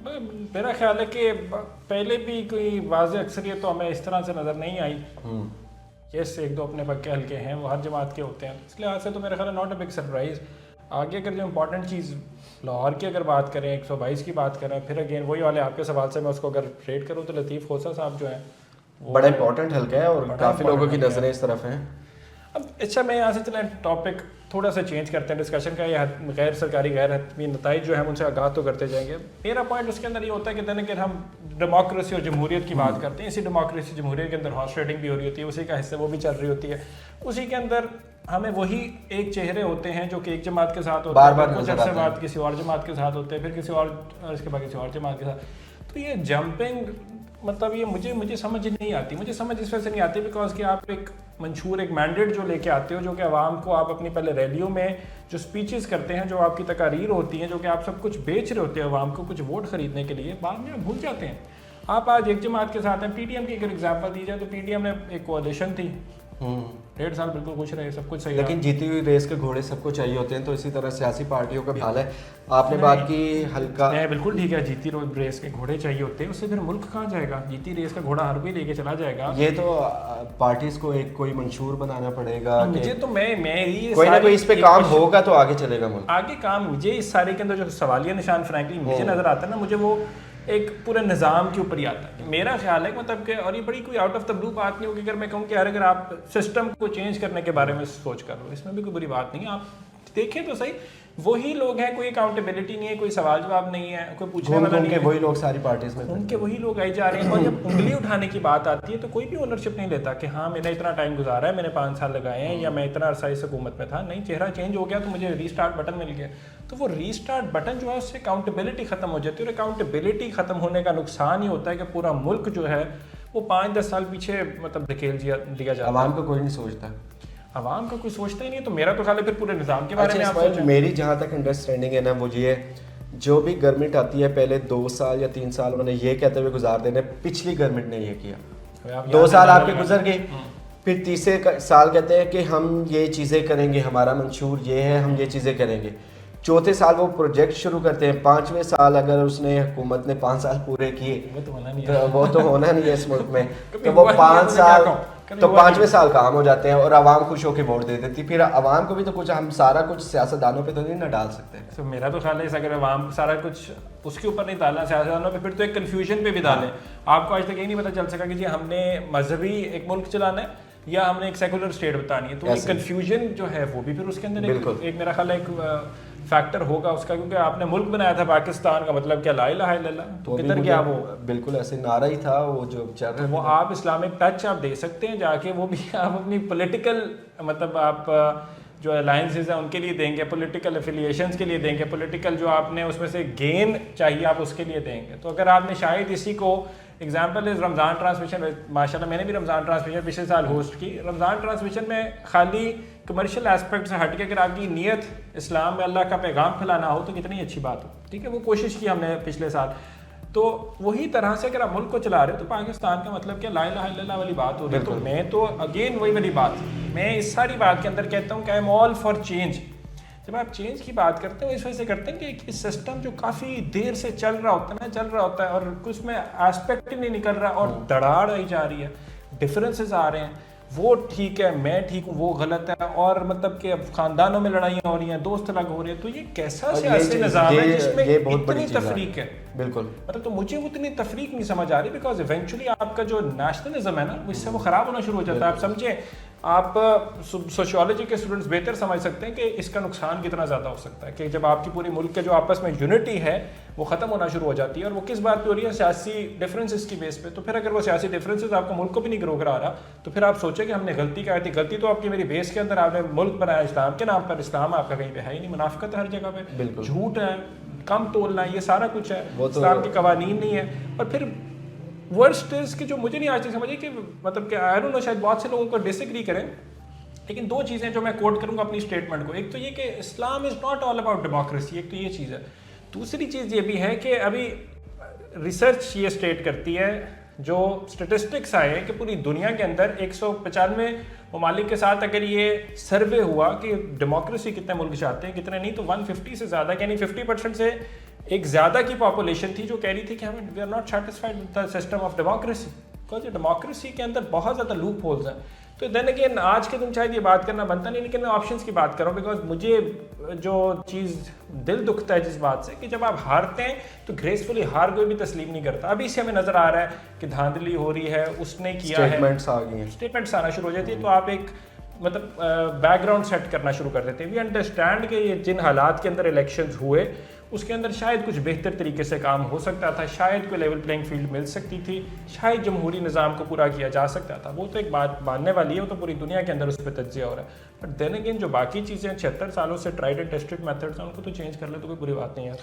میرا خیال ہے کہ پہلے بھی کوئی واضح اکثریت تو ہمیں اس طرح سے نظر نہیں آئی. یس ایک دو اپنے پکے ہلکے ہیں وہ ہر جماعت کے ہوتے ہیں, اس لحاظ سے تو میرا خیال ہے ناٹ اے بگ سرپرائز. آگے اگر جو امپورٹنٹ چیز لاہور کی اگر بات کریں 122 کی بات کریں, پھر اگین وہی والے آپ کے سوال سے میں اس کو اگر ریٹ کروں تو لطیف خوسا صاحب جو ہیں بڑا امپورٹنٹ حلقہ ہے اور کافی لوگوں کی نظریں اس طرف ہیں. اب اچھا میں یہاں سے چلیں ٹاپک تھوڑا سا چینج کرتے ہیں ڈسکشن کا. یہ غیر سرکاری غیر حتمی نتائج جو ہیں ان سے آگاہ تو کرتے جائیں گے. میرا پوائنٹ اس کے اندر یہ ہوتا ہے کہ دن کہ ہم ڈیموکریسی اور جمہوریت کی بات کرتے ہیں, اسی ڈیموکریسی جمہوریت کے اندر ہارس ریڈنگ بھی ہو رہی ہوتی ہے, اسی کا حصہ وہ بھی چل رہی ہوتی ہے. اسی کے اندر ہمیں وہی ایک چہرے ہوتے ہیں جو کہ ایک جماعت کے ساتھ ہوتے ہیں, کچھ عرصے بعد کسی اور جماعت کے ساتھ ہوتے ہیں, پھر کسی اور اس کے بعد کسی اور جماعت کے ساتھ. تو یہ جمپنگ مطلب یہ مجھے سمجھ نہیں آتی. مجھے سمجھ اس وجہ سے نہیں آتی بیکاز کہ آپ ایک منشور ایک مینڈیٹ جو لے کے آتے ہو, جو کہ عوام کو آپ اپنی پہلے ریلیوں میں جو سپیچز کرتے ہیں, جو آپ کی تقاریر ہوتی ہیں, جو کہ آپ سب کچھ بیچ رہے ہوتے ہیں عوام کو کچھ ووٹ خریدنے کے لیے, بعد میں آپ بھول جاتے ہیں. آپ آج ایک جماعت کے ساتھ ہیں. پی ٹی ایم کی اگر ایگزامپل دی جائے تو پی ٹی ایم نے ایک کوalition تھی, 1.5 سال بالکل خوش رہے, سب کچھ صحیح, لیکن جیتی ہوئی ریس کے گھوڑے سب کو چاہیے ہوتے ہیں. تو اسی طرح سیاسی پارٹیوں کا بھی حال ہے. آپ نے بات کی ہلکا, بالکل ٹھیک ہے, جیتی ریس کے گھوڑے چاہیے ہوتے ہیں, اس سے پھر ملک کہاں جائے گا؟ جیتی ریس کا گھوڑا ہر کوئی لے کے چلا جائے گا. یہ تو پارٹیز کو ایک کوئی منشور بنانا پڑے گا. مجھے تو میں کوئی نہ کوئی اس پہ کام ہوگا تو آگے چلے گا ملک. آگے کام مجھے اس سارے کے اندر جو سوالیہ نشان فرینکلی مجھے نظر آتا ہے نا, مجھے وہ ایک پورے نظام کے اوپر ہی آتا ہے. میرا خیال ہے مطلب کہ, اور یہ بڑی کوئی آؤٹ آف دا بلو بات نہیں ہوگی اگر میں کہوں کہ اگر آپ سسٹم کو چینج کرنے کے بارے میں سوچ کر رہے ہو, اس میں بھی کوئی بری بات نہیں ہے. آپ دیکھیں تو صحیح, وہی لوگ ہیں, کوئی اکاؤنٹیبلٹی نہیں ہے, کوئی سوال جواب نہیں ہے, کوئی پوچھنے والا نہیں ہے. وہی لوگ ساری پارٹیز میں ان کے وہی لوگ آئی جا رہے ہیں. اور جب انگلی اٹھانے کی بات آتی ہے تو کوئی بھی اونرشپ نہیں لیتا کہ ہاں میں نے اتنا ٹائم گزارا ہے, میں نے 5 سال لگائے ہیں, یا میں اتنا عرصہ اس حکومت میں تھا. نہیں, چہرہ چینج ہو گیا تو مجھے ری اسٹارٹ بٹن مل گیا. تو وہ ری اسٹارٹ بٹن جو ہے اس سے اکاؤنٹیبلٹی ختم ہو جاتی ہے, اور اکاؤنٹیبلٹی ختم ہونے کا نقصان یہ ہوتا ہے کہ پورا ملک جو ہے وہ 5-10 سال پیچھے مطلب دھکیل دیا جاتا ہے. عوام کو کوئی نہیں سوچتا, عوام کا کوئی سوچتا ہی نہیں. تو میرا تو خیال ہے پھر پورے نظام کے بارے میں آپ سوچیں. میری جہاں تک انڈرسٹینڈنگ ہے نا, وہ یہ جو بھی گورنمنٹ آتی ہے پہلے 2 سال یا 3 سال انہیں یہ کہتے ہوئے گزار دینے پچھلی گورنمنٹ نے یہ کیا. 2 سال آپ کے گزر گئے, پھر تیسرے سال کہتے ہیں کہ ہم یہ چیزیں کریں گے, ہمارا منشور یہ ہے, ہم یہ چیزیں کریں گے. چوتھے سال وہ پروجیکٹ شروع کرتے ہیں. 5ویں سال اگر اس نے حکومت نے 5 سال پورے کیے, وہ تو ہونا نہیں ہے اس ملک میں, تو وہ 5 سال تو 5ویں سال کام ہو جاتے ہیں اور عوام خوش ہو کے ووٹ دے دیتی. پھر عوام کو بھی تو کچھ, ہم سارا کچھ سیاستدانوں پہ تو نہیں نہ ڈال سکتے. تو میرا تو خیال ہے اگر عوام سارا کچھ اس کے اوپر نہیں ڈالنا سیاستدانوں پہ, پھر تو ایک کنفیوژن پہ بھی ڈالیں. آپ کو آج تک یہ نہیں پتہ چل سکا کہ جی ہم نے مذہبی ایک ملک چلانا ہے یا ہم نے ایک سیکولر اسٹیٹ بتانی ہے. تو ایک کنفیوژن جو ہے وہ بھی پھر اس کے اندر ایک میرا خیال ہے ایک فیکٹر ہوگا اس کا, کیونکہ آپ نے ملک بنایا تھا پاکستان کا, مطلب کیا لا الہ الا اللہ, تو کدھر گیا وہ؟ بالکل ایسے نعرہ ہی تھا وہ جو چل رہا. وہ آپ اسلامک ٹچ آپ دے سکتے ہیں جا کے, وہ بھی آپ اپنی پولیٹیکل مطلب آپ جو الائنسز ہیں ان کے لیے دیں گے, پولیٹیکل افیلیشنز کے لیے دیں گے, پولیٹیکل جو آپ نے اس میں سے گین چاہیے آپ اس کے لیے دیں گے. تو اگر آپ نے شاید اسی کو ایگزامپل از رمضان ٹرانسمیشن, ماشاءاللہ میں نے بھی رمضان ٹرانسمیشن پچھلے سال ہوسٹ کی. رمضان ٹرانسمیشن میں خالی کمرشل اسپیکٹ سے ہٹ کے اگر آپ کی نیت اسلام میں اللہ کا پیغام پھیلانا ہو تو کتنی اچھی بات ہو, ٹھیک ہے, وہ کوشش کی ہم نے پچھلے سال. تو وہی طرح سے اگر آپ ملک کو چلا رہے ہو تو پاکستان کا مطلب کیا لا الہ الا اللہ والی بات ہو رہی ہے. تو میں تو اگین وہی والی بات, میں اس ساری بات کے اندر کہتا ہوں کہ I am all for change. جب آپ چینج کی بات کرتے ہو اس وجہ سے کرتے ہیں کہ اس سسٹم جو کافی دیر سے چل رہا ہوتا ہے اور اس میں ایسپیکٹ ہی نہیں نکل رہا اور دراڑ آئی جا رہی ہے, ڈفرینسز آ رہے ہیں, وہ ٹھیک ہے میں ٹھیک ہوں وہ غلط ہے, اور مطلب کہ خاندانوں میں لڑائیاں ہو رہی ہیں, دوست الگ ہو رہے ہیں. تو یہ کیسا سیاسی نظام ہے جس میں اتنی تفریق ہے؟ بالکل, مطلب تو مجھے اتنی تفریق نہیں سمجھ آ رہی, بیکاز ایونچولی آپ کا جو نیشنلزم ہے نا اس سے وہ خراب ہونا شروع ہو جاتا ہے. آپ سمجھیں, آپ سوشیولوجی کے اسٹوڈنٹس بہتر سمجھ سکتے ہیں کہ اس کا نقصان کتنا زیادہ ہو سکتا ہے کہ جب آپ کی پوری ملک کے جو آپس میں یونٹی ہے وہ ختم ہونا شروع ہو جاتی ہے. اور وہ کس بات پہ ہو رہی ہے؟ سیاسی ڈفرینسز کی بیس پہ. تو پھر اگر وہ سیاسی ڈفرینسز آپ کو ملک کو بھی نہیں گرو کرا رہا تو پھر آپ سوچیں کہ ہم نے غلطی کیا تھی. غلطی تو آپ کی میری بیس کے اندر, آپ نے ملک بنایا اسلام کے نام پر, اسلام آپ کا کہیں پہ ہے ہی نہیں, منافقت ہے ہر جگہ پہ, جھوٹ ہے, کم تولنا ہے, یہ سارا کچھ ہے, اسلام کے قوانین نہیں ہے. اور پھر ورسٹ از کہ جو مجھے نہیں آج تک سمجھے کہ مطلب کہ آئی ڈونٹ نو, شاید بہت سے لوگوں کو ڈس ایگری کریں, لیکن 2 چیزیں جو میں کوٹ کروں گا اپنی اسٹیٹمنٹ کو. ایک تو یہ کہ Islam is not all about democracy, ایک تو یہ چیز ہے. دوسری چیز یہ بھی ہے کہ ابھی ریسرچ یہ اسٹیٹ کرتی ہے, جو اسٹیٹسٹکس آئے ہیں کہ پوری دنیا کے اندر 195 ممالک کے ساتھ اگر یہ سروے ہوا کہ ڈیموکریسی کتنے ملک چاہتے ہیں کتنے نہیں, تو 150 سے زیادہ یعنی 50% سے ایک زیادہ کی پاپولیشن تھی جو کہہ رہی تھی کہ ہمیں we are not satisfied with the system of democracy, because democracy کے اندر بہت زیادہ لوپ ہولز ہیں. تو دین اگین آج کے دن شاید یہ بات کرنا بنتا نہیں، لیکن میں آپشنس کی بات کر رہا ہوں بیکاز مجھے جو چیز دل دکھتا ہے جس بات سے کہ جب آپ ہارتے ہیں تو گریسفلی ہار کوئی بھی تسلیم نہیں کرتا. ابھی سے ہمیں نظر آ رہا ہے کہ دھاندلی ہو رہی ہے، اس نے کیا ہے، اسٹیٹمنٹس آ گئی ہیں، اسٹیٹمنٹس آنا شروع ہو جاتی ہے، تو آپ ایک مطلب بیک گراؤنڈ سیٹ کرنا شروع کر دیتے ہیں. وی انڈرسٹینڈ کہ یہ جن حالات کے اندر الیکشنز ہوئے اس کے اندر شاید کچھ بہتر طریقے سے کام ہو سکتا تھا، شاید کوئی لیول پلینگ فیلڈ مل سکتی تھی، شاید جمہوری نظام کو پورا کیا جا سکتا تھا. وہ تو ایک بات ماننے والی ہے، وہ تو پوری دنیا کے اندر اس پہ تجزیہ ہو رہا ہے. بٹ دین اگین جو باقی چیزیں 76 سالوں سے ٹرائیڈ اینڈ ٹیسٹڈ میتھڈز ہیں ان کو تو چینج کر لے تو کوئی بری بات نہیں ہے.